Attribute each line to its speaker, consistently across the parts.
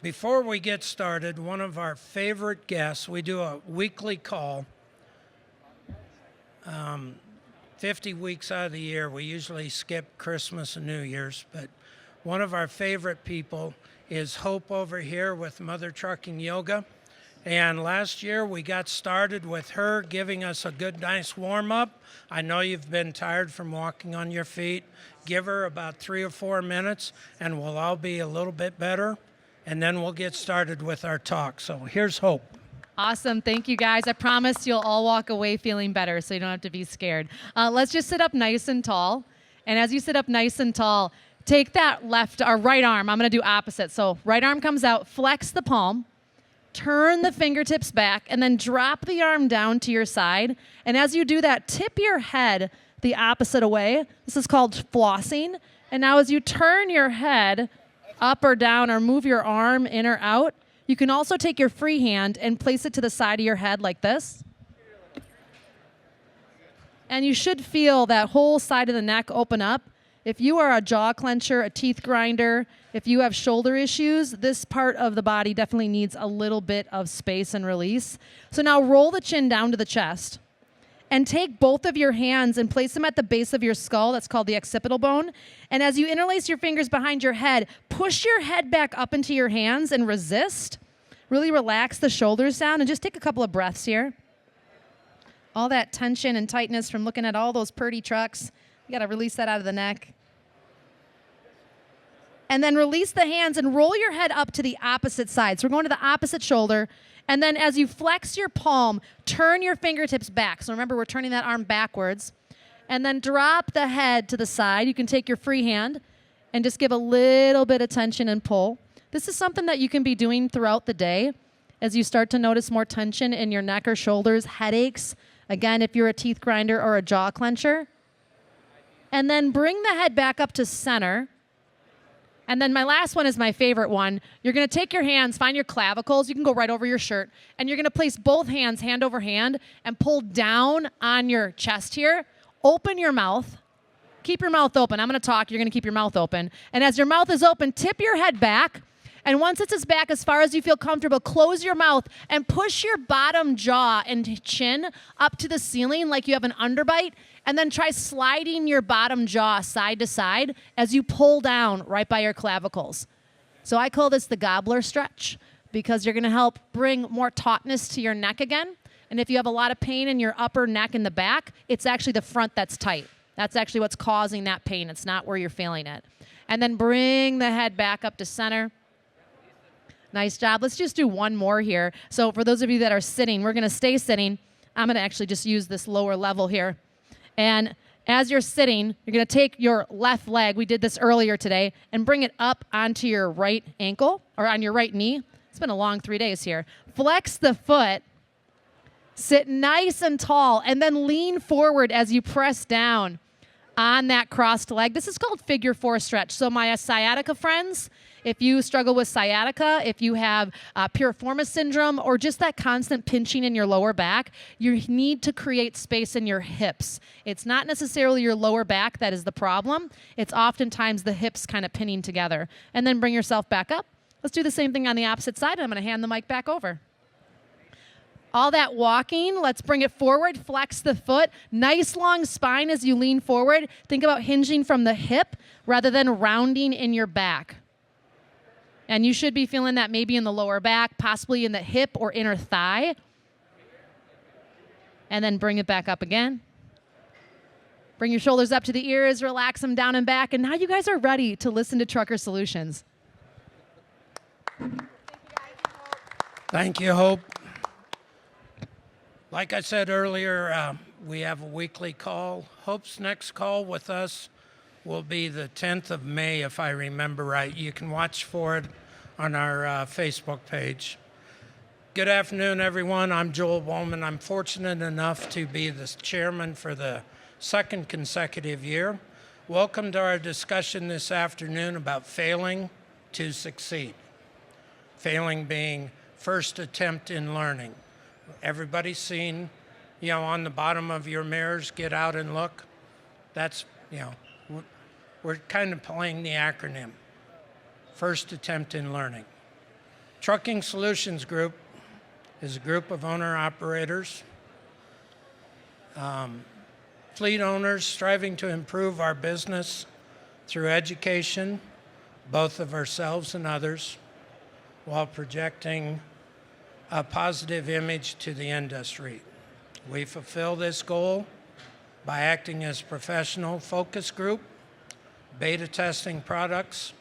Speaker 1: Before we get started, one of our favorite guests, we do a weekly call, 50 weeks out of the year. We usually skip Christmas and New Year's, but one of our favorite people is Hope over here with Mother Trucking Yoga. And last year we got started with her giving us a good, nice warm-up. I know you've been tired from walking on your feet. Give her about 3 or 4 minutes and we'll all be a little bit better. And then we'll get started with our talk. So here's Hope.
Speaker 2: Awesome. Thank you, guys. I promise you'll all walk away feeling better, so you don't have to be scared. Let's just sit up nice and tall. And as you sit up nice and tall, take that left or right arm. I'm going to do opposite. So right arm comes out, flex the palm, turn the fingertips back, and then drop the arm down to your side. And as you do that, tip your head the opposite way. This is called flossing. And now as you turn your head up or down or move your arm in or out, you can also take your free hand and place it to the side of your head like this. And you should feel that whole side of the neck open up. If you are a jaw clencher, a teeth grinder, if you have shoulder issues, this part of the body definitely needs a little bit of space and release. So now roll the chin down to the chest. And take both of your hands and place them at the base of your skull. That's called the occipital bone. And as you interlace your fingers behind your head, push your head back up into your hands and resist. Really relax the shoulders down and just take a couple of breaths here. All that tension and tightness from looking at all those pretty trucks, you got to release that out of the neck. And then release the hands and roll your head up to the opposite side. So we're going to the opposite shoulder. And then as you flex your palm, turn your fingertips back. So remember, we're turning that arm backwards. And then drop the head to the side. You can take your free hand and just give a little bit of tension and pull. This is something that you can be doing throughout the day as you start to notice more tension in your neck or shoulders, headaches. Again, if you're a teeth grinder or a jaw clencher. And then bring the head back up to center. And then my last one is my favorite one. You're going to take your hands, find your clavicles. You can go right over your shirt. And you're going to place both hands hand over hand and pull down on your chest here. Open your mouth. Keep your mouth open. I'm going to talk. You're going to keep your mouth open. And as your mouth is open, tip your head back. And once it's as back as far as you feel comfortable, close your mouth and push your bottom jaw and chin up to the ceiling like you have an underbite. And then try sliding your bottom jaw side to side as you pull down right by your clavicles. So I call this the gobbler stretch because you're going to help bring more tautness to your neck again. And if you have a lot of pain in your upper neck and the back, it's actually the front that's tight. That's actually what's causing that pain. It's not where you're feeling it. And then bring the head back up to center. Nice job. Let's just do one more here. So for those of you that are sitting, we're going to stay sitting. I'm going to actually just use this lower level here. And as you're sitting, you're going to take your left leg, we did this earlier today, and bring it up onto your right ankle or on your right knee. It's been a long 3 days here. Flex the foot, sit nice and tall, and then lean forward as you press down on that crossed leg. This is called figure 4 stretch. So my sciatica friends, if you struggle with sciatica, if you have piriformis syndrome, or just that constant pinching in your lower back, you need to create space in your hips. It's not necessarily your lower back that is the problem. It's oftentimes the hips kind of pinning together. And then bring yourself back up. Let's do the same thing on the opposite side. I'm going to hand the mic back over. All that walking, let's bring it forward, flex the foot, nice long spine as you lean forward. Think about hinging from the hip rather than rounding in your back. And you should be feeling that maybe in the lower back, possibly in the hip or inner thigh. And then bring it back up again. Bring your shoulders up to the ears, relax them down and back. And now you guys are ready to listen to Trucker Solutions.
Speaker 1: Thank you, Hope. Like I said earlier, we have a weekly call. Hope's next call with us will be the 10th of May, if I remember right. You can watch for it on our Facebook page. Good afternoon, everyone. I'm Joel Bowman. I'm fortunate enough to be the chairman for the second consecutive year. Welcome to our discussion this afternoon about failing to succeed. Failing being first attempt in learning. Everybody's seen, on the bottom of your mirrors, get out and look. That's, we're kind of playing the acronym. First attempt in learning. Trucking Solutions Group is a group of owner-operators, fleet owners striving to improve our business through education, both of ourselves and others, while projecting a positive image to the industry. We fulfill this goal by acting as professional focus group, beta testing products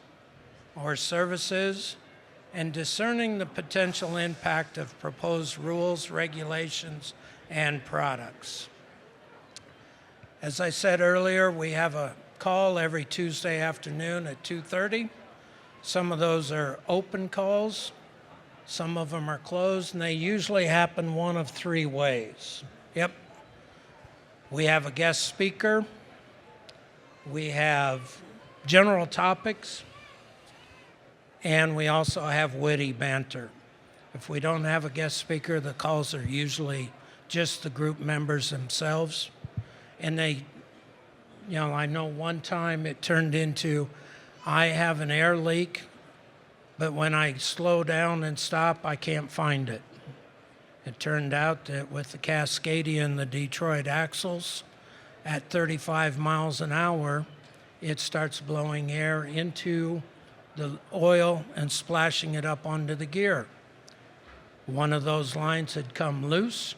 Speaker 1: or services, and discerning the potential impact of proposed rules, regulations, and products. As I said earlier, we have a call every Tuesday afternoon at 2:30. Some of those are open calls, some of them are closed, and they usually happen one of three ways. Yep. We have a guest speaker, we have general topics, and we also have witty banter. If we don't have a guest speaker, the calls are usually just the group members themselves. And they, I know one time it turned into, I have an air leak, but when I slow down and stop, I can't find it. It turned out that with the Cascadia and the Detroit axles, at 35 miles an hour, it starts blowing air into the oil and splashing it up onto the gear. One of those lines had come loose.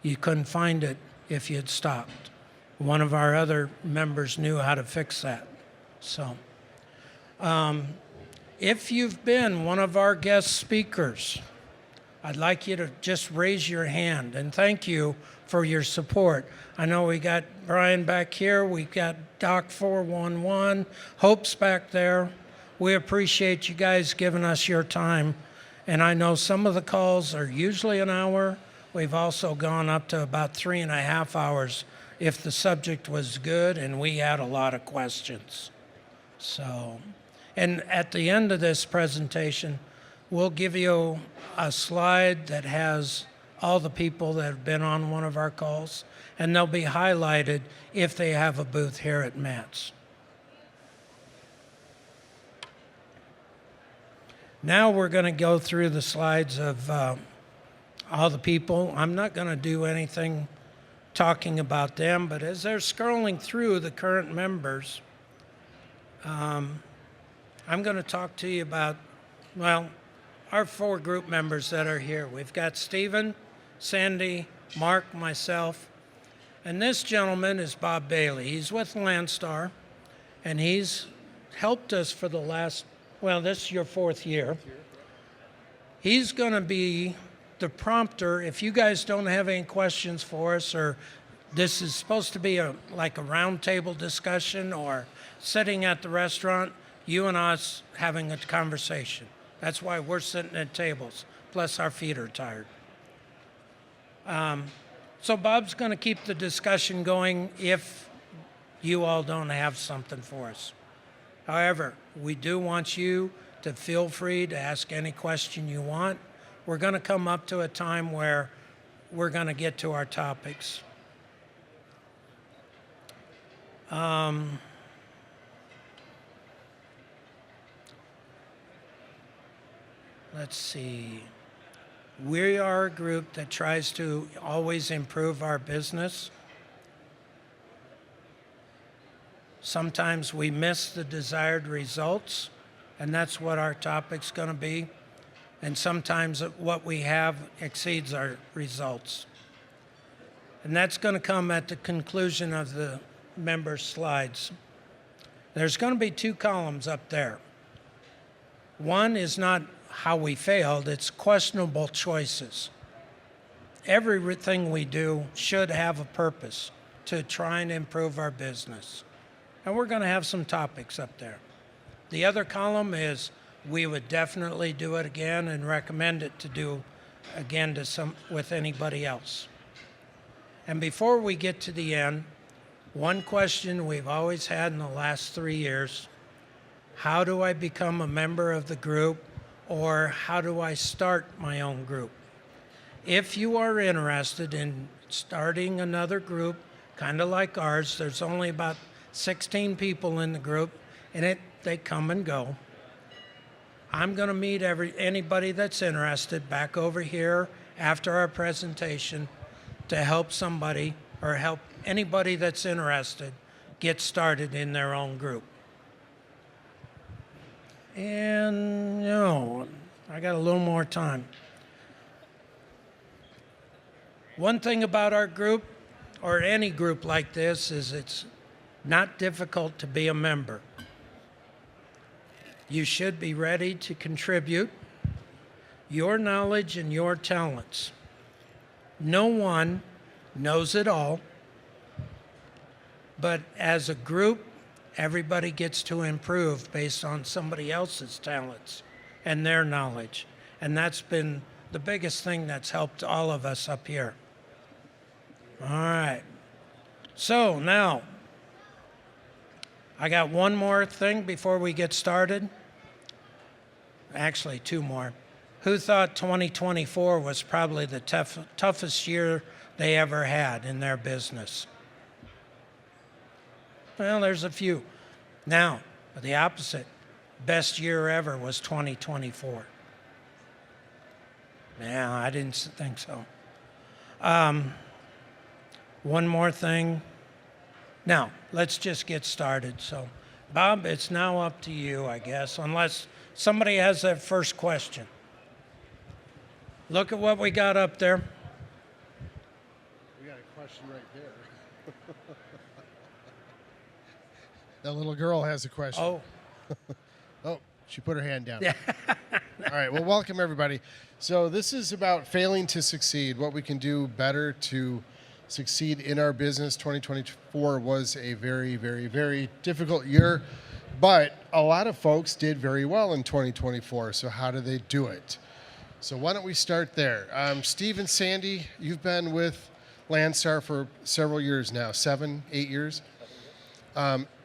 Speaker 1: You couldn't find it if you'd stopped. One of our other members knew how to fix that. So, if you've been one of our guest speakers, I'd like you to just raise your hand and thank you for your support. I know we got Brian back here, we got Doc 411, Hope's back there. We appreciate you guys giving us your time. And I know some of the calls are usually an hour. We've also gone up to about 3.5 hours if the subject was good and we had a lot of questions. So, and at the end of this presentation, we'll give you a slide that has all the people that have been on one of our calls, and they'll be highlighted if they have a booth here at Matt's. Now we're going to go through the slides of all the people. I'm not going to do anything talking about them, but as they're scrolling through the current members, I'm going to talk to you about, our 4 group members that are here. We've got Stephen, Sandy, Mark, myself, and this gentleman is Bob Bailey. He's with Landstar, and he's helped us for the last, this is your 4th year. He's going to be the prompter. If you guys don't have any questions for us, or this is supposed to be like a roundtable discussion or sitting at the restaurant, you and us having a conversation. That's why we're sitting at tables, plus our feet are tired. So Bob's going to keep the discussion going if you all don't have something for us. However, we do want you to feel free to ask any question you want. We're going to come up to a time where we're going to get to our topics. Let's see. We are a group that tries to always improve our business. Sometimes we miss the desired results, and that's what our topic's going to be. And sometimes what we have exceeds our results. And that's going to come at the conclusion of the members' slides. There's going to be 2 columns up there. One is not how we failed, it's questionable choices. Everything we do should have a purpose to try and improve our business. And we're going to have some topics up there. The other column is we would definitely do it again and recommend it to do again with anybody else. And before we get to the end, one question we've always had in the last 3 years, how do I become a member of the group, or how do I start my own group? If you are interested in starting another group, kind of like ours, there's only about 16 people in the group, and they come and go. I'm going to meet anybody that's interested back over here after our presentation to help somebody or help anybody that's interested get started in their own group. And, I got a little more time. One thing about our group, or any group like this, is it's not difficult to be a member. You should be ready to contribute your knowledge and your talents. No one knows it all, but as a group, everybody gets to improve based on somebody else's talents and their knowledge. And that's been the biggest thing that's helped all of us up here. All right. So now, I got one more thing before we get started. Actually, two more. Who thought 2024 was probably the toughest year they ever had in their business? Well, there's a few. Now, the opposite. Best year ever was 2024. Yeah, I didn't think so. One more thing. Now, let's just get started. So, Bob, it's now up to you, I guess, unless somebody has that first question. Look at what we got up there.
Speaker 3: We got a question right there. That little girl has a question.
Speaker 1: Oh.
Speaker 3: Oh, she put her hand down. Yeah. All right. Well, welcome everybody. So this is about failing to succeed, what we can do better to succeed in our business. 2024 was a very, very, very difficult year, but a lot of folks did very well in 2024. So how did they do it? So why don't we start there? Steve and Sandy, you've been with Landstar for several years now, 7, 8 years.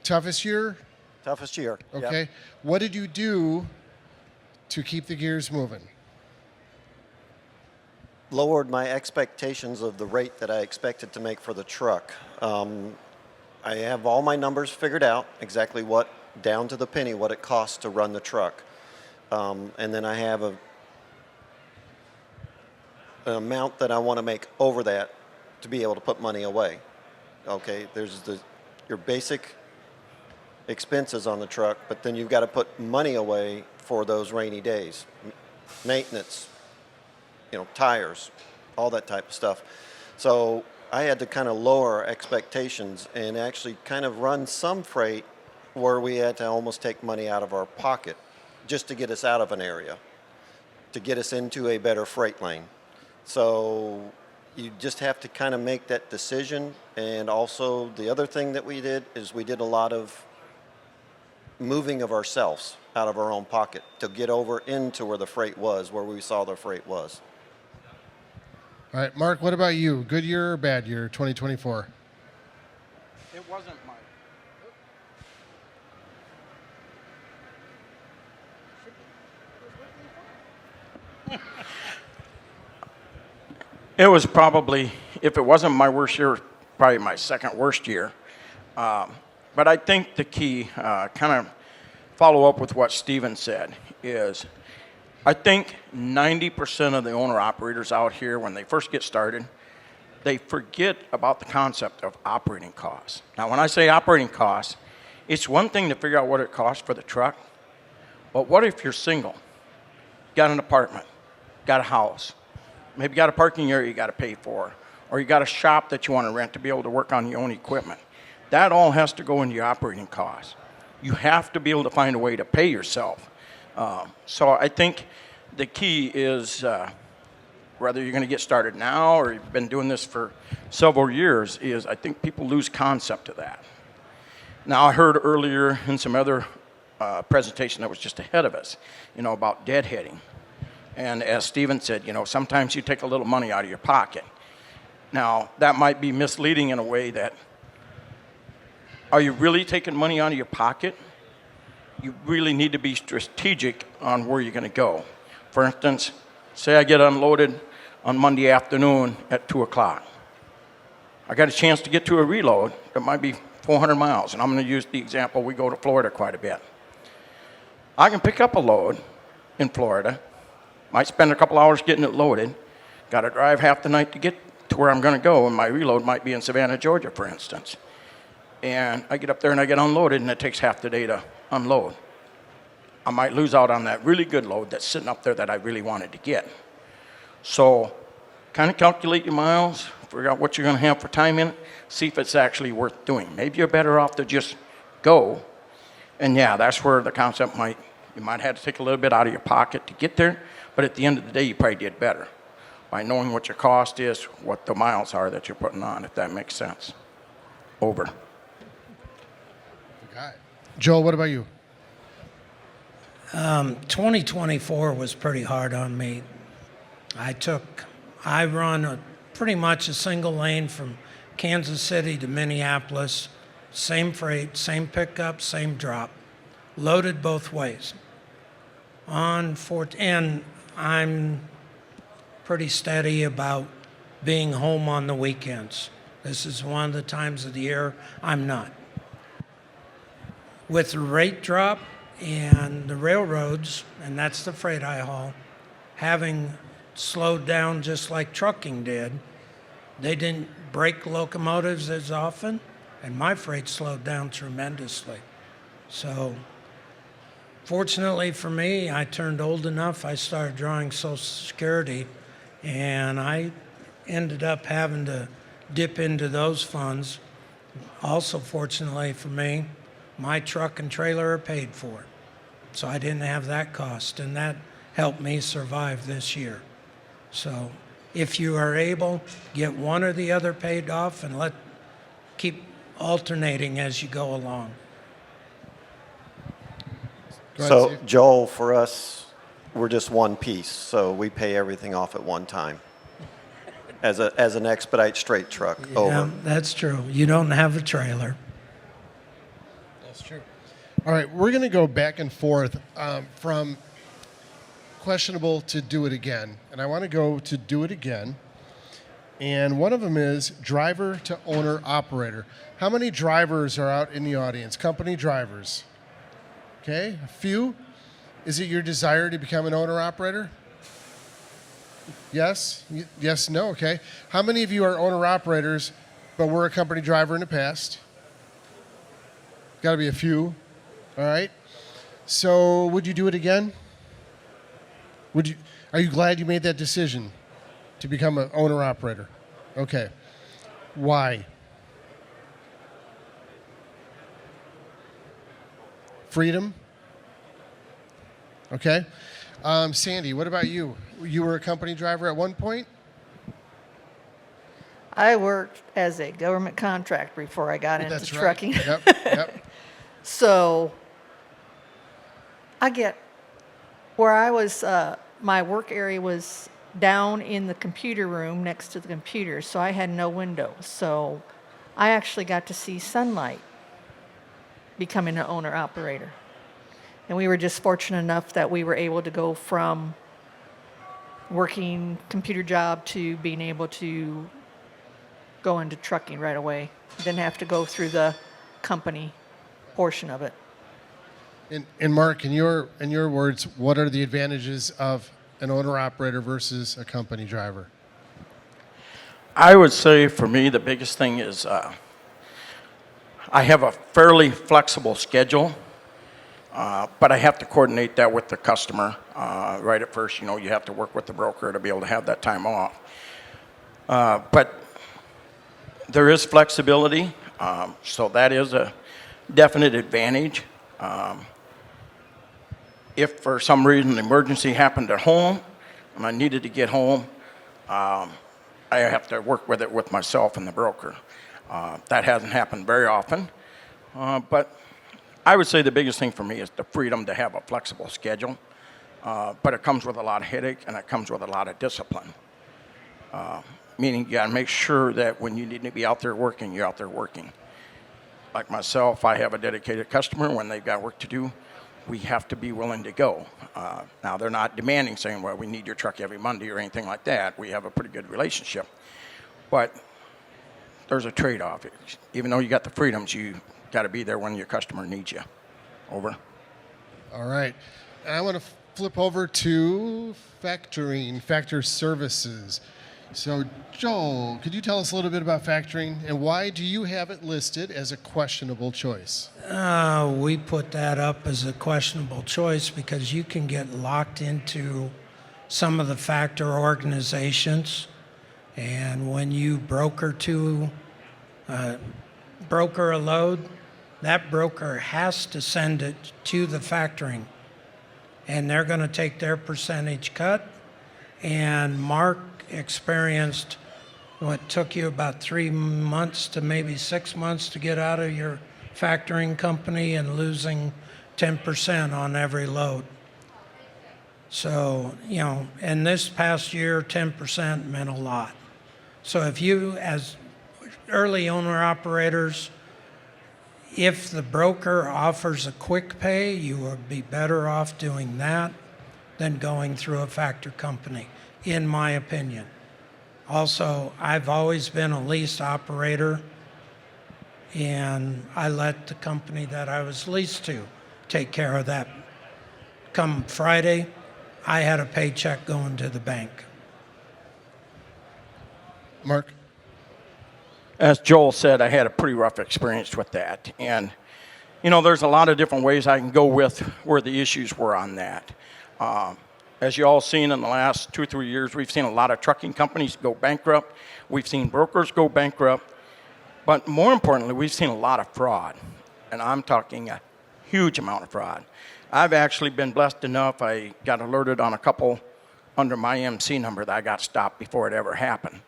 Speaker 3: Toughest year?
Speaker 4: Toughest year.
Speaker 3: Okay.
Speaker 4: Yep.
Speaker 3: What did you do to keep the gears moving?
Speaker 4: Lowered my expectations of the rate that I expected to make for the truck. I have all my numbers figured out, exactly what, down to the penny, what it costs to run the truck. And then I have an amount that I want to make over that to be able to put money away. Okay, there's your basic expenses on the truck, but then you've got to put money away for those rainy days, maintenance, tires, all that type of stuff. So I had to kind of lower our expectations and actually kind of run some freight where we had to almost take money out of our pocket just to get us out of an area, to get us into a better freight lane. So you just have to kind of make that decision. And also the other thing that we did is we did a lot of moving of ourselves out of our own pocket to get over into where the freight was, where we saw the freight was.
Speaker 3: All right, Mark, what about you? Good year or bad year, 2024?
Speaker 5: It wasn't mine. It was probably, if it wasn't my worst year, probably my second worst year. But I think the key, kind of follow up with what Steven said, is I think 90% of the owner-operators out here, when they first get started, they forget about the concept of operating costs. Now, when I say operating costs, it's one thing to figure out what it costs for the truck, but what if you're single, got an apartment, got a house, maybe got a parking area you got to pay for, or you got a shop that you want to rent to be able to work on your own equipment. That all has to go into your operating costs. You have to be able to find a way to pay yourself. So I think the key is whether you're going to get started now or you've been doing this for several years, is I think people lose concept of that. Now, I heard earlier in some other presentation that was just ahead of us, about deadheading. And as Steven said, sometimes you take a little money out of your pocket. Now, that might be misleading in a way that, are you really taking money out of your pocket? You really need to be strategic on where you're going to go. For instance, say I get unloaded on Monday afternoon at 2 o'clock. I got a chance to get to a reload that might be 400 miles, and I'm going to use the example, we go to Florida quite a bit. I can pick up a load in Florida. Might spend a couple hours getting it loaded. Got to drive half the night to get to where I'm going to go, and my reload might be in Savannah, Georgia, for instance. And I get up there and I get unloaded, and it takes half the day to unload. I might lose out on that really good load that's sitting up there that I really wanted to get. So kind of calculate your miles, figure out what you're going to have for time in it, see if it's actually worth doing. Maybe you're better off to just go. And yeah, that's where the concept you might have to take a little bit out of your pocket to get there, but at the end of the day, you probably did better by knowing what your cost is, what the miles are that you're putting on, if that makes sense. Over.
Speaker 3: Okay. Joel, what about you?
Speaker 1: 2024 was pretty hard on me. I run pretty much a single lane from Kansas City to Minneapolis, same freight, same pickup, same drop, loaded both ways. And I'm pretty steady about being home on the weekends. This is one of the times of the year I'm not. With the rate drop and the railroads, and that's the freight I haul, having slowed down just like trucking did, they didn't break locomotives as often, and my freight slowed down tremendously. So fortunately for me, I turned old enough, I started drawing Social Security, and I ended up having to dip into those funds. Also, fortunately for me, my truck and trailer are paid for, so I didn't have that cost, and that helped me survive this year. So if you are able, get one or the other paid off and keep alternating as you go along.
Speaker 3: Go ahead,
Speaker 4: So,
Speaker 3: Steve.
Speaker 4: Joel, for us, we're just one piece, so we pay everything off at one time. As an expedite straight truck,
Speaker 1: Yeah,
Speaker 4: over.
Speaker 1: that's true. You don't have a trailer.
Speaker 3: That's true. All right, we're going to go back and forth from questionable to do it again. And I want to go to do it again. And one of them is driver to owner operator. How many drivers are out in the audience? Company drivers. Okay, a few. Is it your desire to become an owner operator? Yes? Yes, no, okay. How many of you are owner operators but were a company driver in the past? Got to be a few. All right. So, would you do it again? Are you glad you made that decision to become an owner operator? Okay. Why? Freedom? Okay. Sandy, what about you? You were a company driver at one point?
Speaker 6: I worked as a government contractor before I got into
Speaker 3: That's right.
Speaker 6: trucking.
Speaker 3: Yep.
Speaker 6: So I get where I was, my work area was down in the computer room next to the computer, so I had no windows. So I actually got to see sunlight becoming an owner operator. And we were just fortunate enough that we were able to go from working computer job to being able to go into trucking right away. Didn't have to go through the company portion of it.
Speaker 3: And Mark, in your words, what are the advantages of an owner operator versus a company driver?
Speaker 5: I would say for me, the biggest thing is I have a fairly flexible schedule, but I have to coordinate that with the customer. Right at first, you have to work with the broker to be able to have that time off. But there is flexibility, so that is a definite advantage. If for some reason an emergency happened at home and I needed to get home, I have to work with it with myself and the broker. That hasn't happened very often, but I would say the biggest thing for me is the freedom to have a flexible schedule, but it comes with a lot of headache and it comes with a lot of discipline. Meaning you got to make sure that when you need to be out there working, you're out there working. Like myself, I have a dedicated customer. When they've got work to do, we have to be willing to go. Now, they're not demanding saying, well, we need your truck every Monday or anything like that. We have a pretty good relationship. But there's a trade-off. Even though you got the freedoms, you got to be there when your customer needs you. Over.
Speaker 3: All right. And I want to flip over to factoring, factor services. So, Joel, could you tell us a little bit about factoring and why do you have it listed as a questionable choice?
Speaker 1: We put that up as a questionable choice because you can get locked into some of the factor organizations, and when you broker a load, that broker has to send it to the factoring, and they're going to take their percentage cut. And Mark experienced what took you about 3 months to maybe 6 months to get out of your factoring company and losing 10% on every load. So, in this past year, 10% meant a lot. So if you, as early owner operators, if the broker offers a quick pay, you would be better off doing that than going through a factor company, in my opinion. Also, I've always been a lease operator, and I let the company that I was leased to take care of that. Come Friday, I had a paycheck going to the bank.
Speaker 3: Mark?
Speaker 5: As Joel said, I had a pretty rough experience with that. And, there's a lot of different ways I can go with where the issues were on that. As you all seen in the last 2 or 3 years, we've seen a lot of trucking companies go bankrupt. We've seen brokers go bankrupt. But more importantly, we've seen a lot of fraud. And I'm talking a huge amount of fraud. I've actually been blessed enough, I got alerted on a couple under my MC number that I got stopped before it ever happened.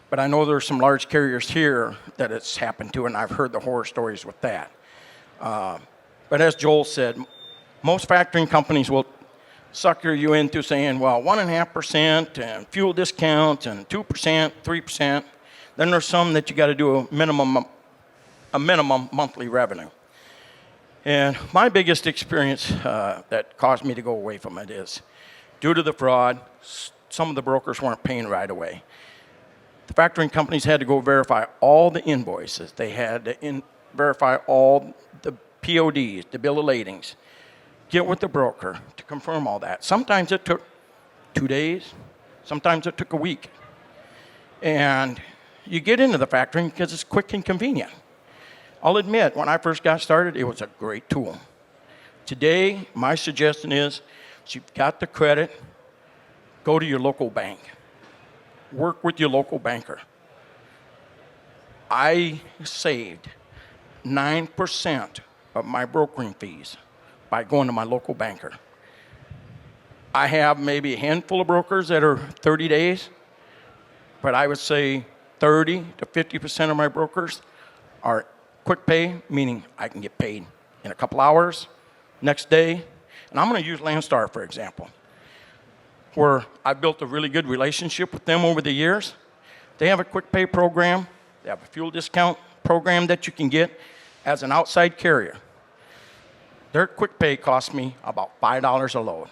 Speaker 5: But I know there's some large carriers here that it's happened to, and I've heard the horror stories with that. But as Joel said, most factoring companies will sucker you into saying, well, 1.5% and fuel discounts and 2%, 3%. Then there's some that you got to do a minimum monthly revenue. And my biggest experience that caused me to go away from it is due to the fraud, some of the brokers weren't paying right away. The factoring companies had to go verify all the invoices. They had to verify all the PODs, the bill of ladings, get with the broker to confirm all that. Sometimes it took 2 days. Sometimes it took a week. And you get into the factoring because it's quick and convenient. I'll admit, when I first got started, it was a great tool. Today, my suggestion is, if you've got the credit, go to your local bank. Work with your local banker. I saved 9% of my brokering fees by going to my local banker. I have maybe a handful of brokers that are 30 days, but I would say 30 to 50% of my brokers are quick pay, meaning I can get paid in a couple hours, next day. And I'm going to use Landstar, for example, where I've built a really good relationship with them over the years. They have a quick pay program. They have a fuel discount program that you can get as an outside carrier. Their quick pay costs me about $5 a load.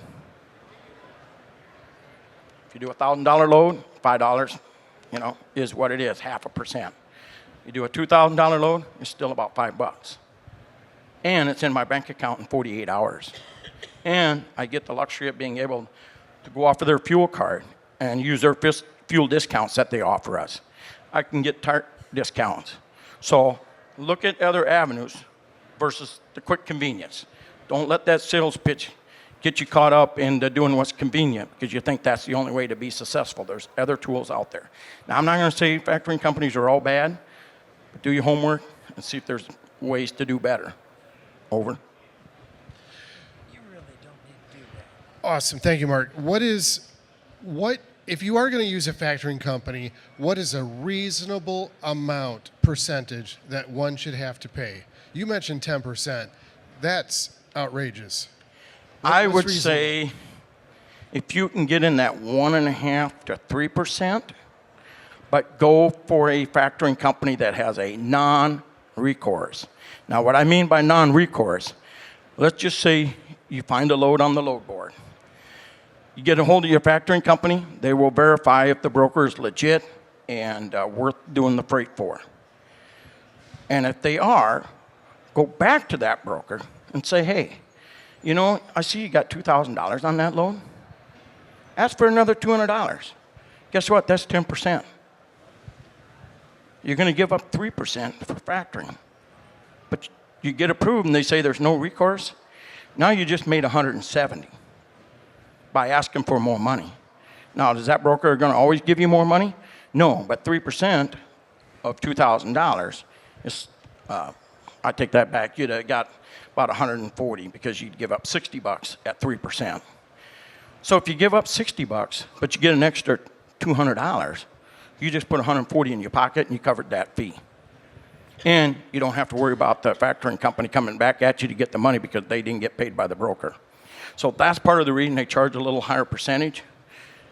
Speaker 5: If you do a $1,000 load, $5, is what it is, 0.5%. You do a $2,000 load, it's still about $5. And it's in my bank account in 48 hours. And I get the luxury of being able to go off of their fuel card and use their fuel discounts that they offer us. I can get tire discounts. So look at other avenues versus the quick convenience. Don't let that sales pitch get you caught up into doing what's convenient because you think that's the only way to be successful. There's other tools out there. Now, I'm not going to say factoring companies are all bad, but do your homework and see if there's ways to do better. Over.
Speaker 1: You really don't need to do that.
Speaker 3: Awesome. Thank you, Mark. If you are going to use a factoring company, what is a reasonable percentage that one should have to pay? You mentioned 10%. That's outrageous.
Speaker 5: I would say if you can get in that 1.5% to 3%, but go for a factoring company that has a non-recourse. Now, what I mean by non-recourse, let's just say you find a load on the load board. You get a hold of your factoring company, they will verify if the broker is legit and worth doing the freight for. And if they are, go back to that broker and say, hey, You know, I see you got $2,000 on that loan. Ask for another $200. Guess what? That's 10%. You're going to give up 3% for factoring. But you get approved and they say there's no recourse. Now you just made 170 by asking for more money. Now, is that broker going to always give you more money? No, but 3% of $2,000 is, I take that back. You'd have got about 140 because you'd give up 60 bucks at 3%. So if you give up 60 bucks, but you get an extra $200, you just put 140 in your pocket and you covered that fee. And you don't have to worry about the factoring company coming back at you to get the money because they didn't get paid by the broker. So that's part of the reason they charge a little higher percentage,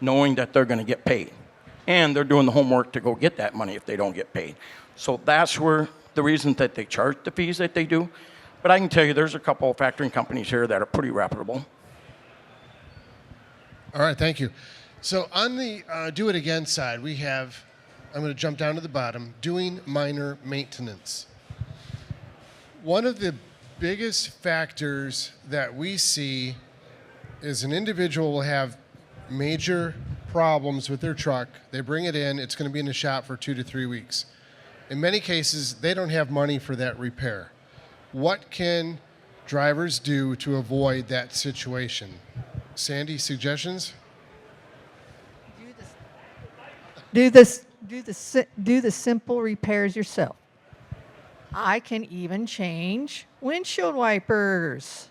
Speaker 5: knowing that they're going to get paid. And they're doing the homework to go get that money if they don't get paid. So that's where the reason that they charge the fees that they do. But I can tell you there's a couple of factoring companies here that are pretty reputable.
Speaker 3: All right, thank you. So on the do it again side, we have, I'm going to jump down to the bottom, doing minor maintenance. One of the biggest factors that we see is an individual will have major problems with their truck. They bring it in, it's going to be in the shop for 2 to 3 weeks. In many cases, they don't have money for that repair. What can drivers do to avoid that situation? Sandy, suggestions?
Speaker 6: Do the simple repairs yourself. I can even change windshield wipers.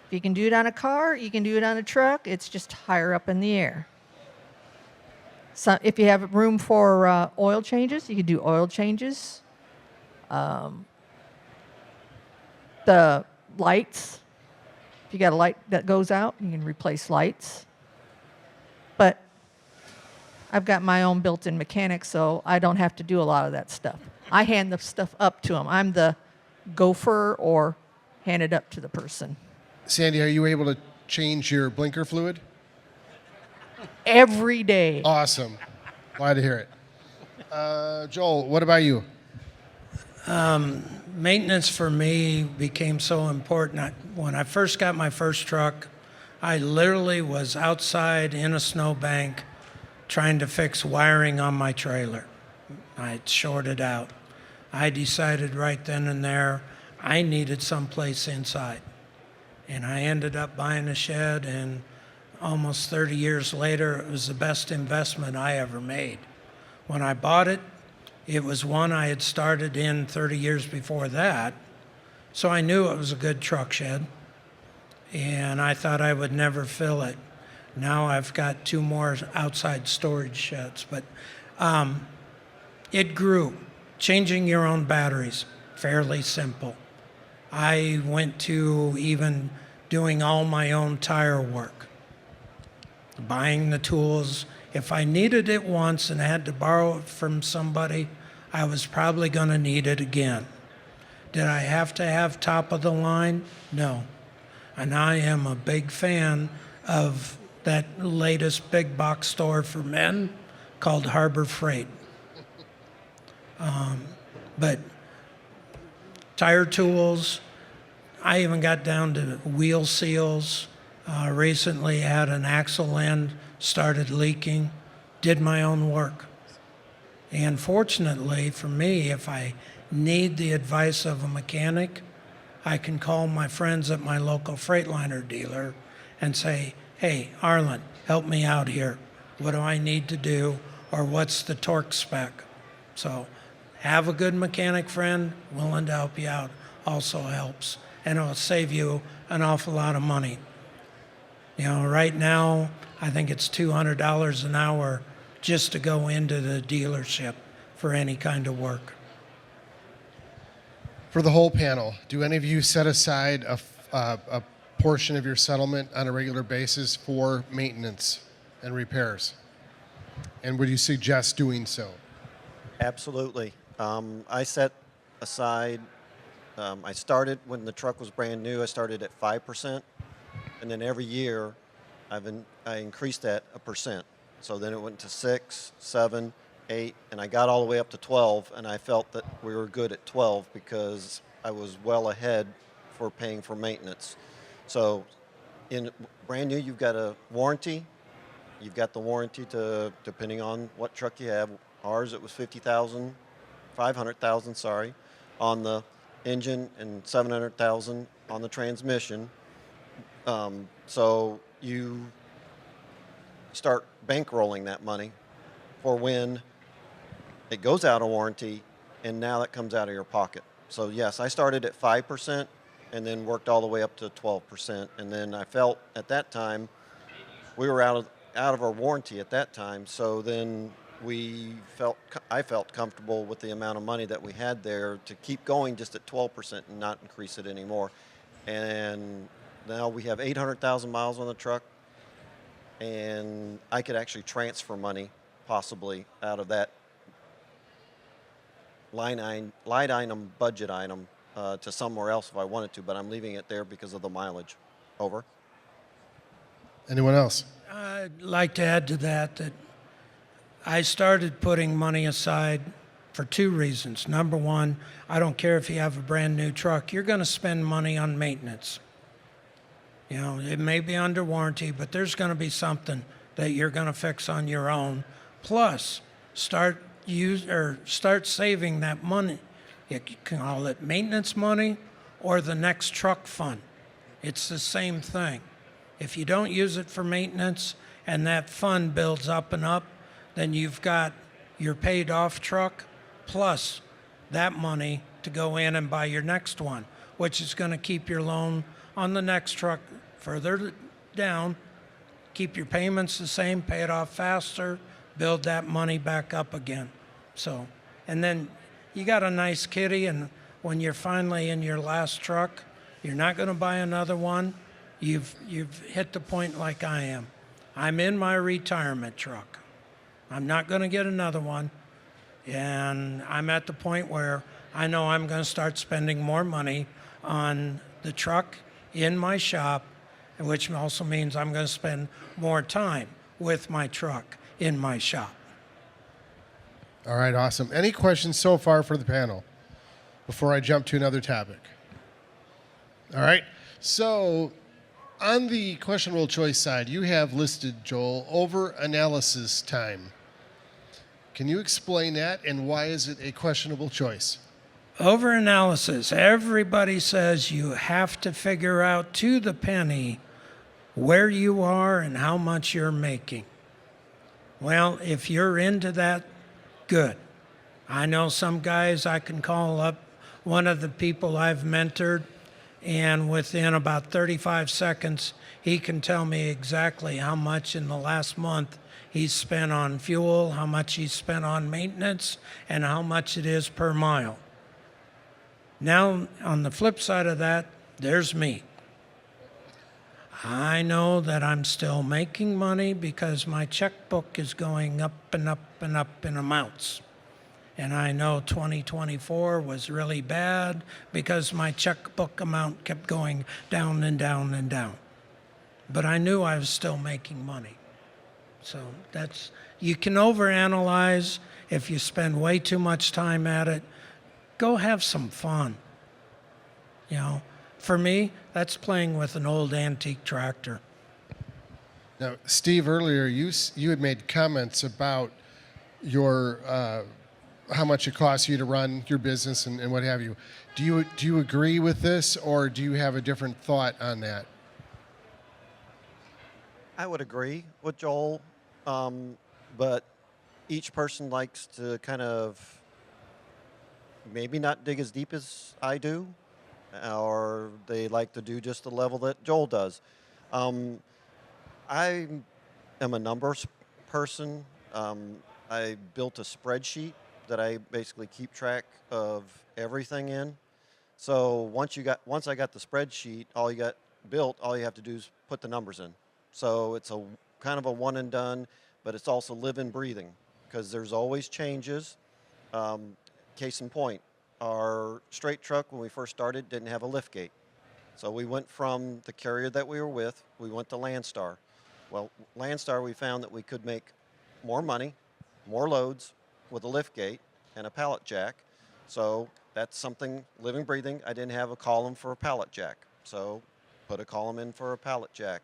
Speaker 6: If you can do it on a car, you can do it on a truck. It's just higher up in the air. So if you have room for oil changes, you can do oil changes. The lights, if you got a light that goes out, you can replace lights. But I've got my own built-in mechanic, so I don't have to do a lot of that stuff. I hand the stuff up to them. I'm the gopher or hand it up to the person.
Speaker 3: Sandy, are you able to change your blinker fluid?
Speaker 6: Every day.
Speaker 3: Awesome. Glad to hear it. Joel, what about you?
Speaker 1: Maintenance for me became so important. When I first got my first truck, I literally was outside in a snowbank trying to fix wiring on my trailer. I shorted out. I decided right then and there I needed someplace inside. And I ended up buying a shed, and almost 30 years later, it was the best investment I ever made. When I bought it, it was one I had started in 30 years before that, so I knew it was a good truck shed, and I thought I would never fill it. Now I've got 2 more outside storage sheds, but it grew. Changing your own batteries, fairly simple. I went to even doing all my own tire work, buying the tools. If I needed it once and I had to borrow it from somebody, I was probably going to need it again. Did I have to have top of the line? No. And I am a big fan of that latest big box store for men called Harbor Freight. But tire tools, I even got down to wheel seals. Recently had an axle end started leaking, did my own work. And fortunately for me, if I need the advice of a mechanic, I can call my friends at my local Freightliner dealer and say, hey, Arlen, help me out here. What do I need to do? Or what's the torque spec? So have a good mechanic friend willing to help you out also helps. And it'll save you an awful lot of money. You know, right now, I think it's $200 an hour just to go into the dealership for any kind of work.
Speaker 3: For the whole panel, do any of you set aside a portion of your settlement on a regular basis for maintenance and repairs? And would you suggest doing so?
Speaker 4: Absolutely. I set aside, I started when the truck was brand new, I started at 5%. And then every year I increased that 1%. So then it went to 6, 7, 8, and I got all the way up to 12, and I felt that we were good at 12 because I was well ahead for paying for maintenance. So in brand new, you've got a warranty. You've got the warranty to, depending on what truck you have. Ours, it was 50,000, 500,000, sorry, on the engine and 700,000 on the transmission. So you start bankrolling that money for when it goes out of warranty, and now that comes out of your pocket. So yes, I started at 5% and then worked all the way up to 12%. And then I felt at that time we were out of our warranty at that time. So then I felt comfortable with the amount of money that we had there to keep going just at 12% and not increase it anymore. And now we have 800,000 miles on the truck, and I could actually transfer money possibly out of that line item, budget item to somewhere else if I wanted to, but I'm leaving it there because of the mileage. Over.
Speaker 3: Anyone else?
Speaker 1: I'd like to add to that I started putting money aside for two reasons. Number one, I don't care if you have a brand new truck, you're going to spend money on maintenance. You know, it may be under warranty, but there's going to be something that you're going to fix on your own. Plus, start saving that money. You can call it maintenance money or the next truck fund. It's the same thing. If you don't use it for maintenance and that fund builds up and up, then you've got your paid off truck plus that money to go in and buy your next one, which is going to keep your loan on the next truck further down, keep your payments the same, pay it off faster, build that money back up again. So, and then you got a nice kitty, and when you're finally in your last truck, you're not going to buy another one. You've hit the point like I am. I'm in my retirement truck. I'm not going to get another one. And I'm at the point where I know I'm going to start spending more money on the truck in my shop, which also means I'm going to spend more time with my truck in my shop.
Speaker 3: All right, awesome. Any questions so far for the panel before I jump to another topic? All right, so on the questionable choice side, you have listed, Joel, over-analysis time. Can you explain that, and why is it a questionable choice?
Speaker 1: Overanalysis. Everybody says you have to figure out to the penny where you are and how much you're making. Well, if you're into that, good. I know some guys I can call up, one of the people I've mentored, and within about 35 seconds, he can tell me exactly how much in the last month he's spent on fuel, how much he's spent on maintenance, and how much it is per mile. Now, on the flip side of that, there's me. I know that I'm still making money because my checkbook is going up and up and up in amounts. And I know 2024 was really bad because my checkbook amount kept going down and down and down. But I knew I was still making money. So you can overanalyze if you spend way too much time at it. Go have some fun. You know, for me, that's playing with an old antique tractor.
Speaker 3: Now, Steve, earlier you had made comments about your how much it costs you to run your business and what have you. Do you agree with this, or do you have a different thought on that?
Speaker 4: I would agree with Joel, but each person likes to kind of maybe not dig as deep as I do, or they like to do just the level that Joel does. I am a numbers person. I built a spreadsheet that I basically keep track of everything in. So once I got the spreadsheet, all you have to do is put the numbers in. So it's a kind of a one and done, but it's also living, breathing, because there's always changes. Case in point, our straight truck when we first started didn't have a lift gate. So we went from the carrier that we were with, we went to Landstar. Well, Landstar, we found that we could make more money, more loads with a lift gate and a pallet jack. So that's something living, breathing. I didn't have a column for a pallet jack. So put a column in for a pallet jack.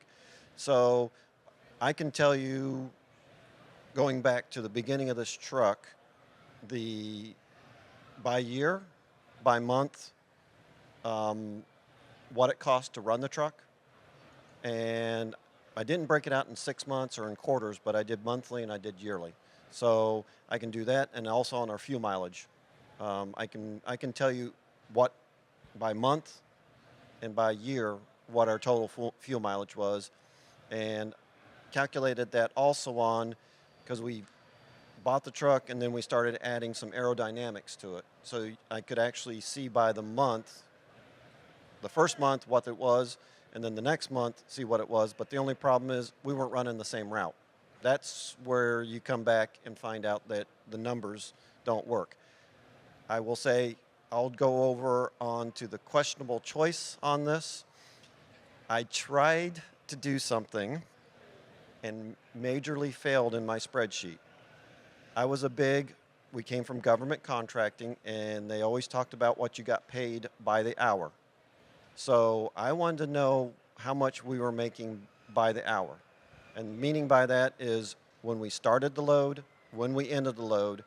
Speaker 4: So I can tell you, going back to the beginning of this truck, by year, by month, what it costs to run the truck. And I didn't break it out in 6 months or in quarters, but I did monthly and I did yearly. So I can do that, and also on our fuel mileage. I can tell you what by month and by year what our total fuel mileage was, and calculated that also on, because we bought the truck and then we started adding some aerodynamics to it. So I could actually see by the month, the first month what it was, and then the next month see what it was. But the only problem is we weren't running the same route. That's where you come back and find out that the numbers don't work. I will say I'll go over on to the questionable choice on this. I tried to do something and majorly failed in my spreadsheet. We came from government contracting, and they always talked about what you got paid by the hour. So I wanted to know how much we were making by the hour. And meaning by that is when we started the load, when we ended the load,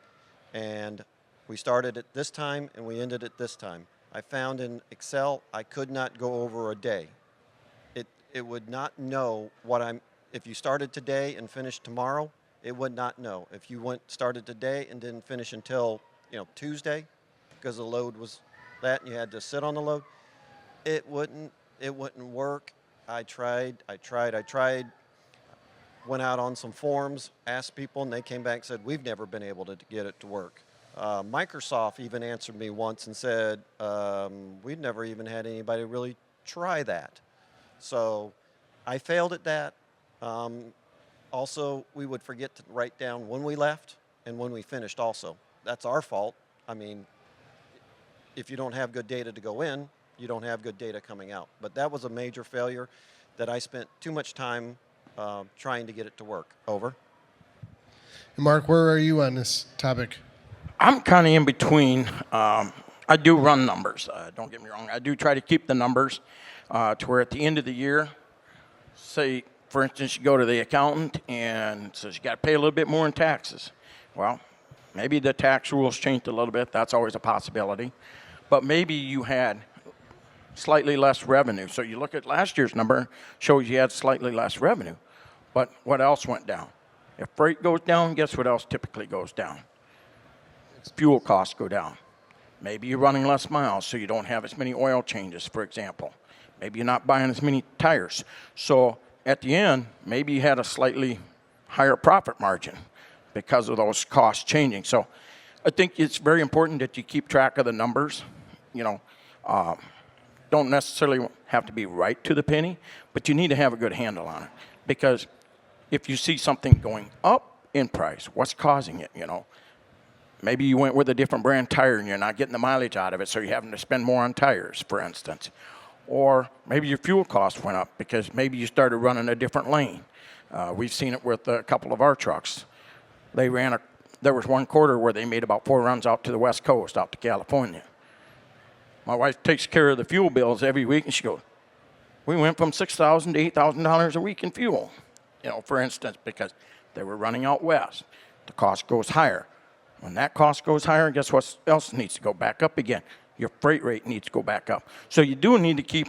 Speaker 4: and we started at this time and we ended at this time. I found in Excel I could not go over a day. It would not know if you started today and finished tomorrow, it would not know. If you started today and didn't finish until Tuesday, because the load was that and you had to sit on the load, it wouldn't work. I tried. Went out on some forums, asked people, and they came back and said, we've never been able to get it to work. Microsoft even answered me once and said, we've never even had anybody really try that. So I failed at that. Also, we would forget to write down when we left and when we finished also. That's our fault. I mean, if you don't have good data to go in, you don't have good data coming out. But that was a major failure that I spent too much time trying to get it to work. Over.
Speaker 3: And Mark, where are you on this topic?
Speaker 5: I'm kind of in between. I do run numbers. Don't get me wrong. I do try to keep the numbers to where at the end of the year, say, for instance, you go to the accountant and says you got to pay a little bit more in taxes. Well, maybe the tax rules changed a little bit. That's always a possibility. But maybe you had slightly less revenue. So you look at last year's number, shows you had slightly less revenue. But what else went down? If freight goes down, guess what else typically goes down? Fuel costs go down. Maybe you're running less miles, so you don't have as many oil changes, for example. Maybe you're not buying as many tires. So at the end, maybe you had a slightly higher profit margin because of those costs changing. So I think it's very important that you keep track of the numbers. Don't necessarily have to be right to the penny, but you need to have a good handle on it. Because if you see something going up in price, what's causing it, Maybe you went with a different brand tire and you're not getting the mileage out of it, so you're having to spend more on tires, for instance. Or maybe your fuel costs went up because maybe you started running a different lane. We've seen it with a couple of our trucks. There was one quarter where they made about 4 runs out to the West Coast, out to California. My wife takes care of the fuel bills every week, and she goes, we went from $6,000 to $8,000 a week in fuel, for instance, because they were running out west. The cost goes higher. When that cost goes higher, guess what else needs to go back up again? Your freight rate needs to go back up. So you do need to keep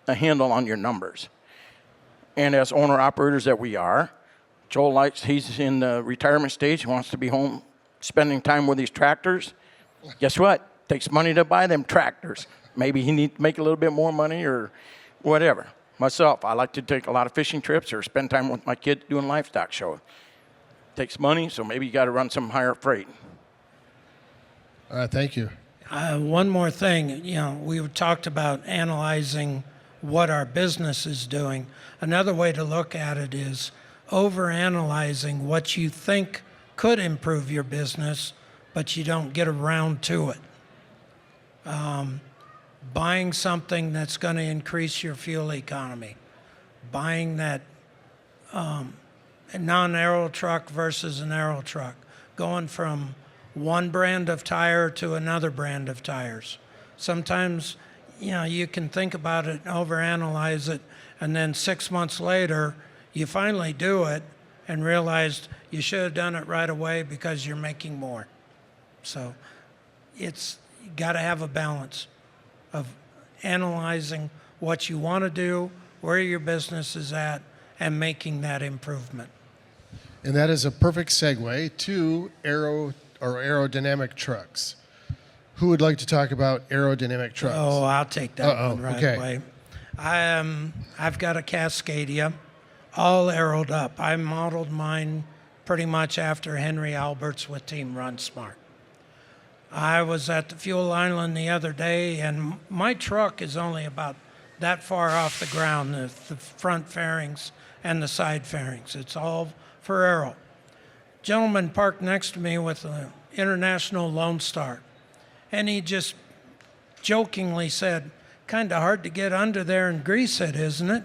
Speaker 5: a handle on your numbers. And as owner-operators that we are, Joel he's in the retirement stage. He wants to be home spending time with his tractors. Guess what? Takes money to buy them tractors. Maybe he needs to make a little bit more money or whatever. Myself, I like to take a lot of fishing trips or spend time with my kids doing livestock shows. Takes money, so maybe you got to run some higher freight.
Speaker 3: Thank you.
Speaker 1: One more thing, we talked about analyzing what our business is doing. Another way to look at it is overanalyzing what you think could improve your business, but you don't get around to it. Buying something that's going to increase your fuel economy. Buying that non-aero truck versus an aero truck. Going from one brand of tire to another brand of tires. Sometimes you know, you can think about it and overanalyze it, and then 6 months later, you finally do it and realized you should have done it right away because you're making more. So it's you got to have a balance of analyzing what you want to do, where your business is at, and making that improvement.
Speaker 3: And that is a perfect segue to aerodynamic trucks. Who would like to talk about aerodynamic trucks?
Speaker 1: Oh, I'll take that one right
Speaker 3: okay.
Speaker 1: away. I've got a Cascadia, all aeroed up. I modeled mine pretty much after Henry Alberts with Team Run Smart. I was at the fuel island the other day, and my truck is only about that far off the ground, the front fairings and the side fairings. It's all for aero. Gentleman parked next to me with an International Lone Star, and he just jokingly said, "Kind of hard to get under there and grease it, isn't it?"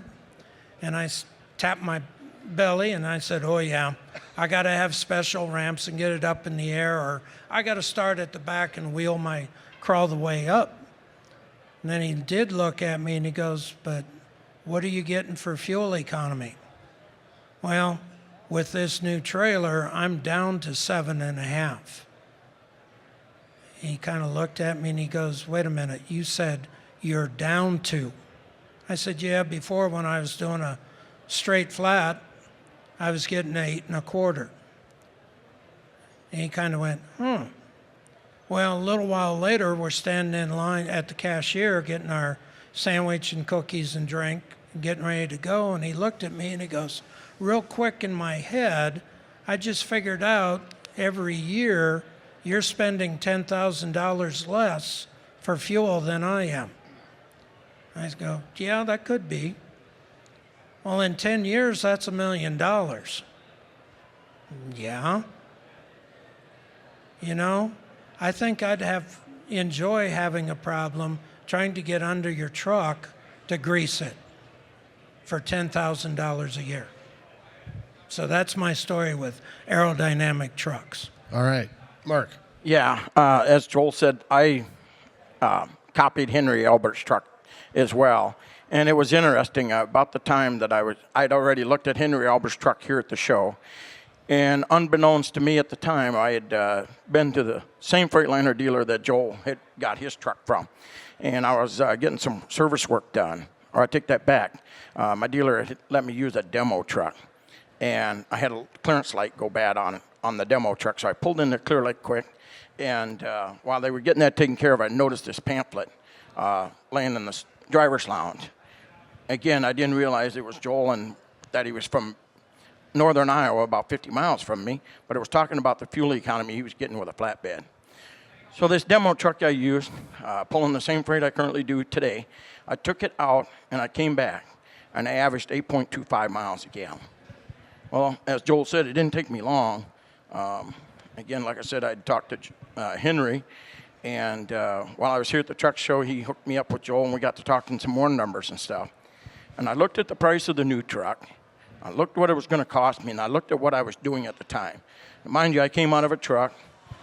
Speaker 1: And I tapped my belly and I said, "Oh yeah, I got to have special ramps and get it up in the air, or I got to start at the back and crawl the way up." And then he did look at me and he goes, "But what are you getting for fuel economy?" Well, with this new trailer, I'm down to 7.5. He kind of looked at me and he goes, "Wait a minute, you said you're down to." I said, "Yeah, before when I was doing a straight flat, I was getting 8.25. And he kind of went, Well, a little while later, we're standing in line at the cashier getting our sandwich and cookies and drink, getting ready to go. And he looked at me and he goes, "Real quick in my head, I just figured out every year you're spending $10,000 less for fuel than I am." I go, "Yeah, that could be." "Well, in 10 years, that's $1 million. Yeah. You know, I think I'd enjoy having a problem trying to get under your truck to grease it for $10,000 a year. So that's my story with aerodynamic trucks.
Speaker 3: All right. Mark.
Speaker 5: Yeah, as Joel said, I copied Henry Albert's truck as well. And it was interesting, about the time that I'd already looked at Henry Albert's truck here at the show. And unbeknownst to me at the time, I had been to the same Freightliner dealer that Joel had got his truck from. And I was getting some service work done. Or I take that back. My dealer had let me use a demo truck. And I had a clearance light go bad on the demo truck. So I pulled in the clear light quick. And while they were getting that taken care of, I noticed this pamphlet laying in the driver's lounge. Again, I didn't realize it was Joel and that he was from northern Iowa, about 50 miles from me, but it was talking about the fuel economy he was getting with a flatbed. So this demo truck I used, pulling the same freight I currently do today, I took it out and I came back, and I averaged 8.25 miles a gallon. Well, as Joel said, it didn't take me long. Again, like I said, I'd talked to Henry, and while I was here at the truck show, he hooked me up with Joel, and we got to talking some more numbers and stuff. And I looked at the price of the new truck. I looked what it was going to cost me, and I looked at what I was doing at the time. And mind you, I came out of a truck,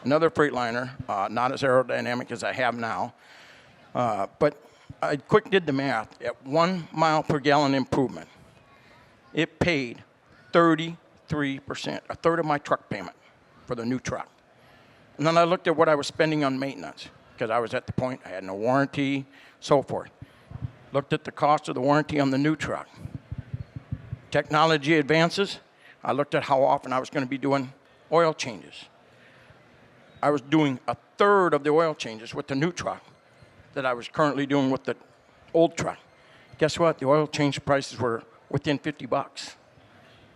Speaker 5: another Freightliner, not as aerodynamic as I have now. But I quick did the math. At 1 mile per gallon improvement, it paid 33%, a third of my truck payment for the new truck. And then I looked at what I was spending on maintenance, because I was at the point I had no warranty, so forth. Looked at the cost of the warranty on the new truck. Technology advances. I looked at how often I was going to be doing oil changes. I was doing a third of the oil changes with the new truck that I was currently doing with the old truck. Guess what? The oil change prices were within $50.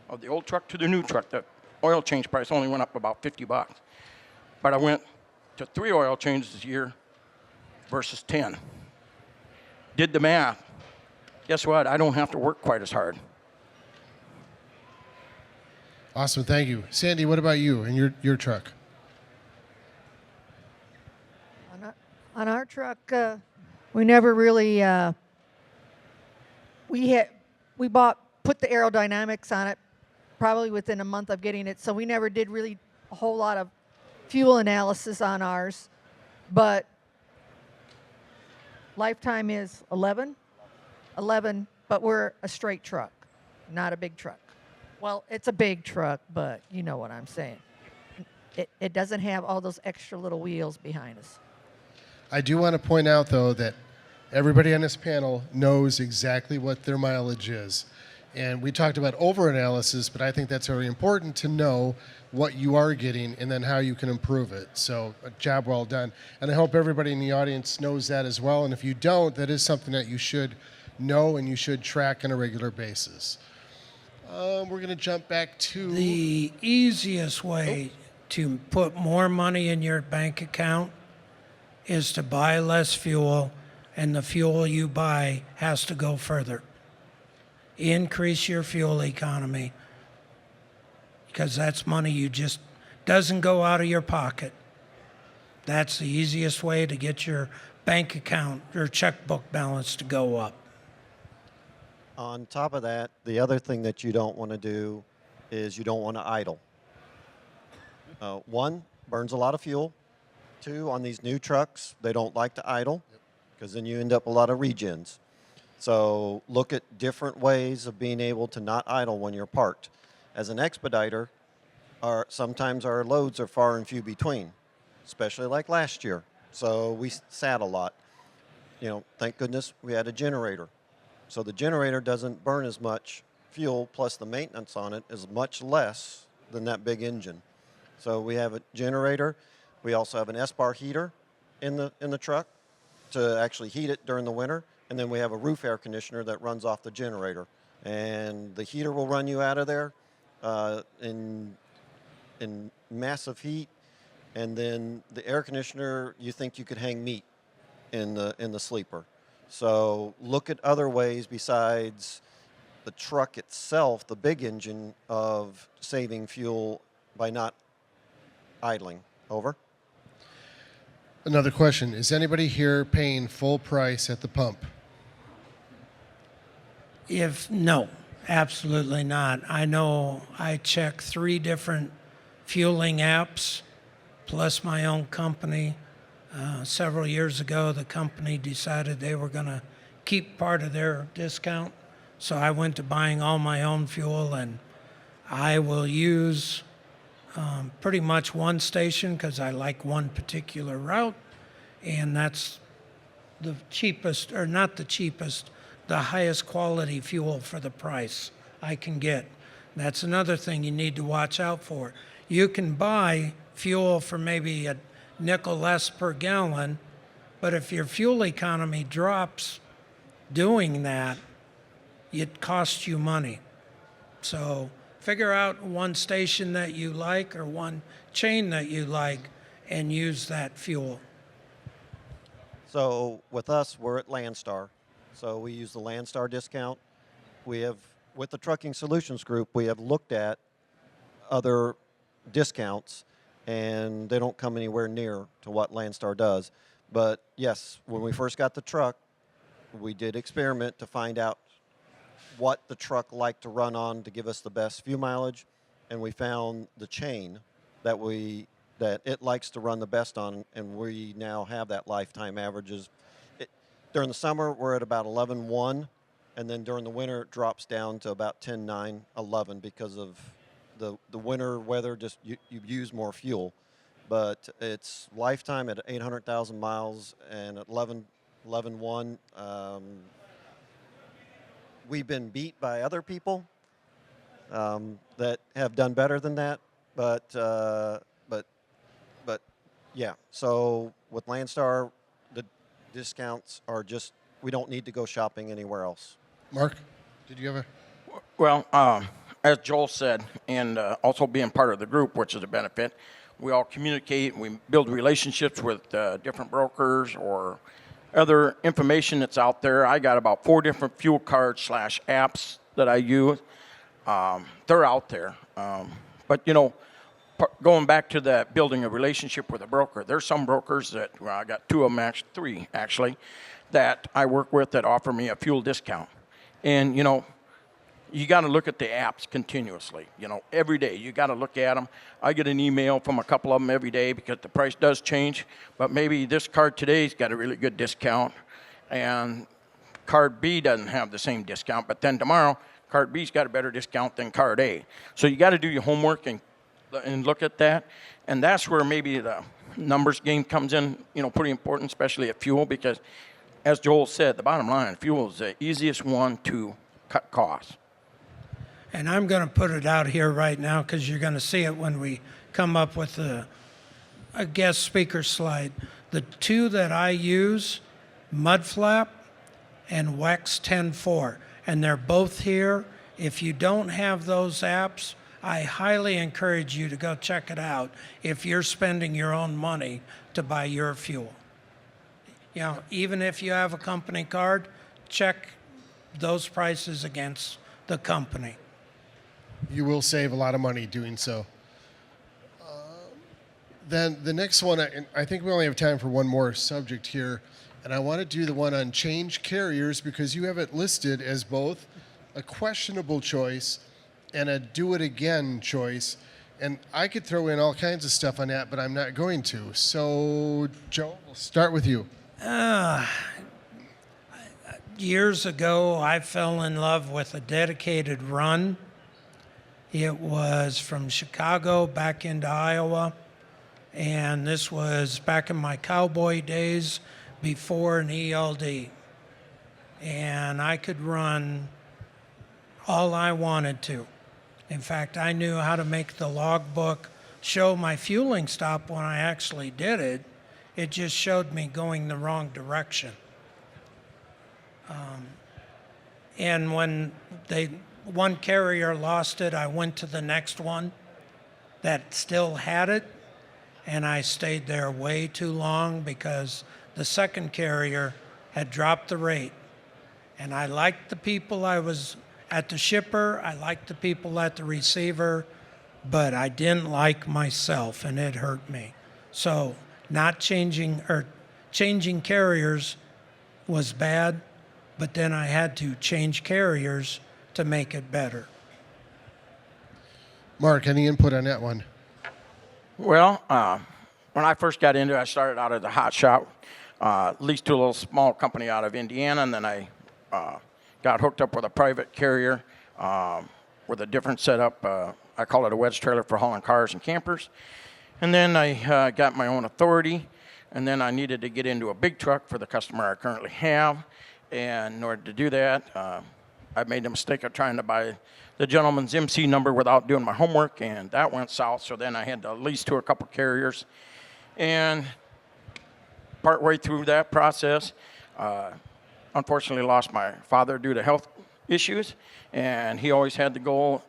Speaker 5: Of the old truck to the new truck, the oil change price only went up about $50. But I went to 3 oil changes a year versus 10. Did the math. Guess what? I don't have to work quite as hard.
Speaker 3: Awesome. Thank you. Sandy, what about you and your truck?
Speaker 6: On our truck, we never really put the aerodynamics on it probably within a month of getting it, so we never did really a whole lot of fuel analysis on ours. But Lifetime is 11. 11, but we're a straight truck, not a big truck. Well, it's a big truck, but you know what I'm saying. It doesn't have all those extra little wheels behind us.
Speaker 3: I do want to point out, though, that everybody on this panel knows exactly what their mileage is. And we talked about over-analysis, but I think that's very important to know what you are getting and then how you can improve it. So a job well done. And I hope everybody in the audience knows that as well. And if you don't, that is something that you should know and you should track on a regular basis. We're going to jump back to...
Speaker 1: The easiest way to put more money in your bank account is to buy less fuel, and the fuel you buy has to go further. Increase your fuel economy, because that's money you just doesn't go out of your pocket. That's the easiest way to get your bank account, your checkbook balance to go up.
Speaker 4: On top of that, the other thing that you don't want to do is you don't want to idle. One, burns a lot of fuel. Two, on these new trucks, they don't like to idle because then you end up a lot of regens. So look at different ways of being able to not idle when you're parked. As an expediter, sometimes our loads are far and few between, especially like last year. So we sat a lot. You know, thank goodness we had a generator. So the generator doesn't burn as much fuel, plus the maintenance on it is much less than that big engine. So we have a generator. We also have an S-bar heater in the truck to actually heat it during the winter. And then we have a roof air conditioner that runs off the generator. And the heater will run you out of there in massive heat. And then the air conditioner, you think you could hang meat in the sleeper. So look at other ways besides the truck itself, the big engine, of saving fuel by not idling. Over.
Speaker 3: Another question. Is anybody here paying full price at the pump?
Speaker 1: No, absolutely not. I know I check 3 different fueling apps, plus my own company. Several years ago, the company decided they were going to keep part of their discount. So I went to buying all my own fuel, and I will use pretty much one station because I like one particular route, and that's the cheapest, or not the cheapest, the highest quality fuel for the price I can get. That's another thing you need to watch out for. You can buy fuel for maybe a nickel less per gallon, but if your fuel economy drops doing that, it costs you money. So figure out one station that you like or one chain that you like and use that fuel.
Speaker 4: So with us, we're at Landstar. So we use the Landstar discount. We have, with the Trucking Solutions Group, we have looked at other discounts, and they don't come anywhere near to what Landstar does. But yes, when we first got the truck, we did experiment to find out what the truck liked to run on to give us the best fuel mileage, and we found the chain that it likes to run the best on, and we now have that lifetime averages. During the summer, we're at about 11.1, and then during the winter, it drops down to about 10.9, 11 because of the winter weather. Just you use more fuel, but it's lifetime at 800,000 miles and at 11.1. We've been beat by other people that have done better than that, but yeah. So with Landstar, the discounts are just, we don't need to go shopping anywhere else.
Speaker 3: Mark, did you have a...
Speaker 5: Well, as Joel said, and also being part of the group, which is a benefit, we all communicate and we build relationships with different brokers or other information that's out there. I got about 4 different fuel cards / apps that I use. They're out there. But, you know, going back to that building a relationship with a broker, there's some brokers that, well, I got 2 of them, 3 actually, that I work with that offer me a fuel discount. And, you know, you got to look at the apps continuously, you know, every day. You got to look at them. I get an email from a couple of them every day because the price does change, but maybe this card today's got a really good discount. and card B doesn't have the same discount, but then tomorrow, card B's got a better discount than card A. So you got to do your homework and look at that, and that's where maybe the numbers game comes in, pretty important, especially at fuel, because as Joel said, the bottom line, fuel is the easiest one to cut costs.
Speaker 1: And I'm going to put it out here right now because you're going to see it when we come up with a guest speaker slide. The two that I use, Mudflap and Wex 10.4, and they're both here. If you don't have those apps, I highly encourage you to go check it out if you're spending your own money to buy your fuel. Even if you have a company card, check those prices against the company.
Speaker 3: You will save a lot of money doing so. Then the next one, and I think we only have time for one more subject here, and I want to do the one on change carriers because you have it listed as both a questionable choice and a do it again choice. And I could throw in all kinds of stuff on that, but I'm not going to. So, Joe, we'll start with you.
Speaker 1: Years ago, I fell in love with a dedicated run. It was from Chicago back into Iowa, and this was back in my cowboy days before an ELD. And I could run all I wanted to. In fact, I knew how to make the logbook show my fueling stop when I actually did it. It just showed me going the wrong direction. And when one carrier lost it, I went to the next one that still had it, and I stayed there way too long because the second carrier had dropped the rate. And I liked the people I was at the shipper, I liked the people at the receiver, but I didn't like myself, and it hurt me. So changing carriers was bad, but then I had to change carriers to make it better.
Speaker 3: Mark, any input on that one?
Speaker 5: Well, when I first got into it, I started out as a hot shot, leased to a little small company out of Indiana, and then I got hooked up with a private carrier with a different setup. I call it a wedge trailer for hauling cars and campers. And then I got my own authority, and then I needed to get into a big truck for the customer I currently have. And in order to do that, I made the mistake of trying to buy the gentleman's MC number without doing my homework, and that went south. So then I had to lease to a couple carriers. And partway through that process, unfortunately lost my father due to health issues, and he always had the goal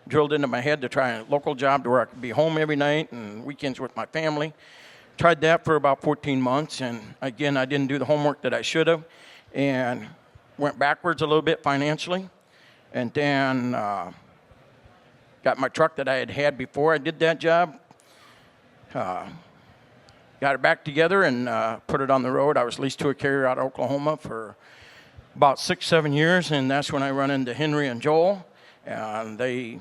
Speaker 5: drilled into my head to try a local job to where I could be home every night and weekends with my family. Tried that for about 14 months, and again, I didn't do the homework that I should have, and went backwards a little bit financially, and then got my truck that I had before I did that job, got it back together and put it on the road. I was leased to a carrier out of Oklahoma for about 6-7 years, and that's when I run into Henry and Joel, and they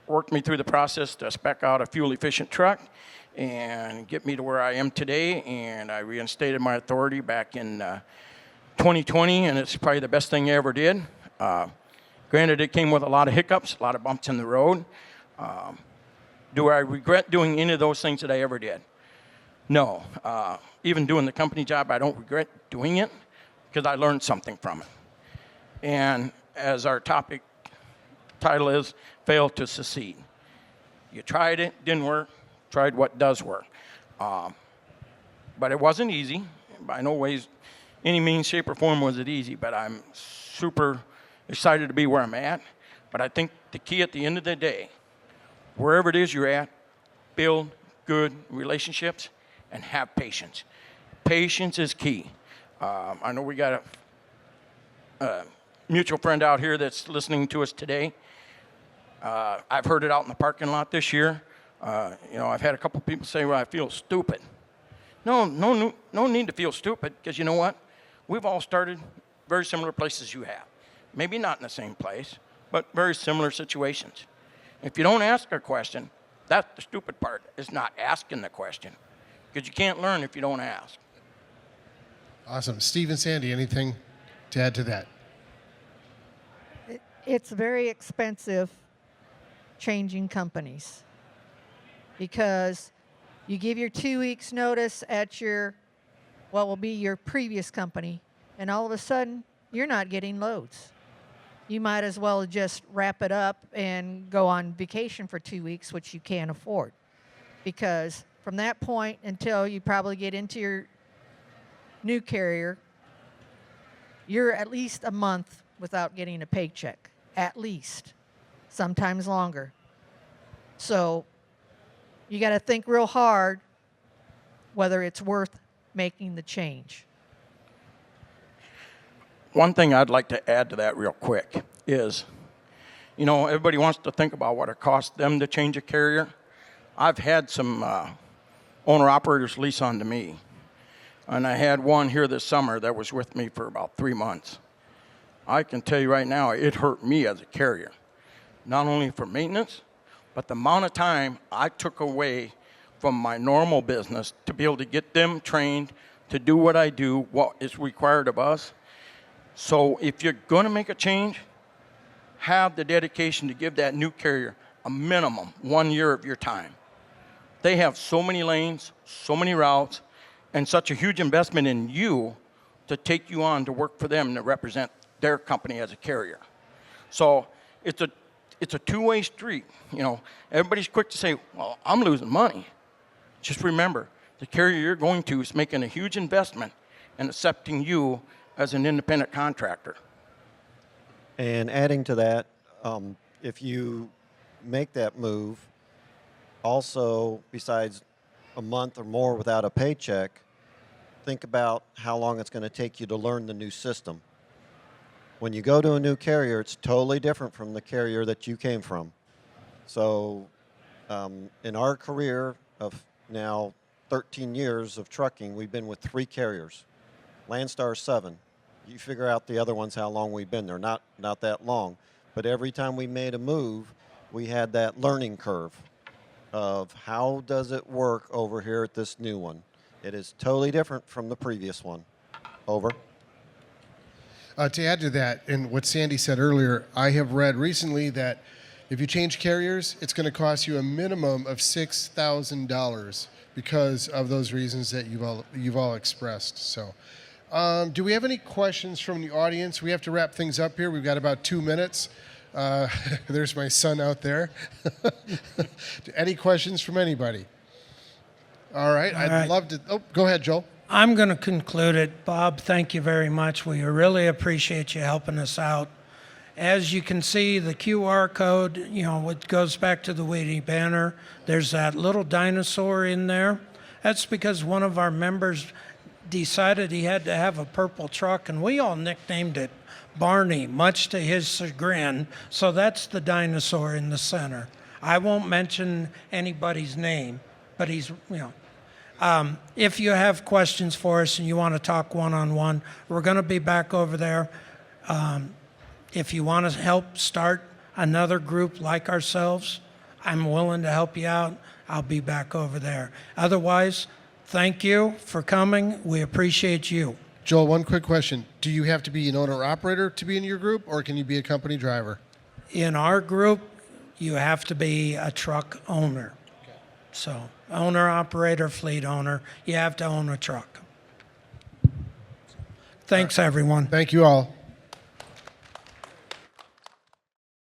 Speaker 5: worked me through the process to spec out a fuel-efficient truck and get me to where I am today, and I reinstated my authority back in 2020, and it's probably the best thing I ever did. Granted, it came with a lot of hiccups, a lot of bumps in the road. Do I regret doing any of those things that I ever did? No. Even doing the company job, I don't regret doing it because I learned something from it. And as our topic title is, fail to succeed. You tried it, didn't work, tried what does work. But it wasn't easy. By no ways, any means, shape, or form was it easy, but I'm super excited to be where I'm at. But I think the key at the end of the day, wherever it is you're at, build good relationships and have patience. Patience is key. I know we got a mutual friend out here that's listening to us today. I've heard it out in the parking lot this year. I've had a couple people say, well, I feel stupid. No need to feel stupid, because you know what? We've all started very similar places you have. Maybe not in the same place, but very similar situations. If you don't ask a question, that's the stupid part, is not asking the question, because you can't learn if you don't ask.
Speaker 3: Awesome. Steve and Sandy, anything to add to that?
Speaker 6: It's very expensive changing companies because you give your 2 weeks notice at your, what will be your previous company, and all of a sudden you're not getting loads. You might as well just wrap it up and go on vacation for 2 weeks, which you can't afford. Because from that point until you probably get into your new carrier, you're at least a month without getting a paycheck. At least. Sometimes longer. So you got to think real hard whether it's worth making the change.
Speaker 5: One thing I'd like to add to that real quick is, you know, everybody wants to think about what it costs them to change a carrier. I've had some owner-operators lease onto me, and I had one here this summer that was with me for about 3 months. I can tell you right now, it hurt me as a carrier, not only for maintenance, but the amount of time I took away from my normal business to be able to get them trained to do what I do, what is required of us. So if you're going to make a change, have the dedication to give that new carrier a minimum 1 year of your time. They have so many lanes, so many routes, and such a huge investment in you to take you on to work for them to represent their company as a carrier. So it's a two-way street. You know, everybody's quick to say, well, I'm losing money. Just remember, the carrier you're going to is making a huge investment in accepting you as an independent contractor.
Speaker 4: And adding to that, if you make that move, also besides a month or more without a paycheck, think about how long it's going to take you to learn the new system. When you go to a new carrier, it's totally different from the carrier that you came from. So in our career of now 13 years of trucking, we've been with 3 carriers. Landstar 7. You figure out the other ones how long we've been there. Not that long. But every time we made a move, we had that learning curve of how does it work over here at this new one. It is totally different from the previous one. Over.
Speaker 3: To add to that, and what Sandy said earlier, I have read recently that if you change carriers, it's going to cost you a minimum of $6,000 because of those reasons that you've all expressed. So, do we have any questions from the audience? We have to wrap things up here. We've got about 2 minutes. There's my son out there. Any questions from anybody? All right. I'd love to. Oh, go ahead, Joel.
Speaker 1: I'm going to conclude it. Bob, thank you very much. We really appreciate you helping us out. As you can see, the QR code, you know, it goes back to the Wheatie banner. There's that little dinosaur in there. That's because one of our members decided he had to have a purple truck, and we all nicknamed it Barney, much to his chagrin. So that's the dinosaur in the center. I won't mention anybody's name, but he's, you know. If you have questions for us and you want to talk one-on-one, we're going to be back over there. If you want to help start another group like ourselves, I'm willing to help you out. I'll be back over there. Otherwise, thank you for coming. We appreciate you.
Speaker 3: Joel, one quick question. Do you have to be an owner-operator to be in your group, or can you be a company driver?
Speaker 1: In our group, you have to be a truck owner. Okay. So, owner, operator, fleet owner, you have to own a truck. Thanks, everyone.
Speaker 3: Thank you all.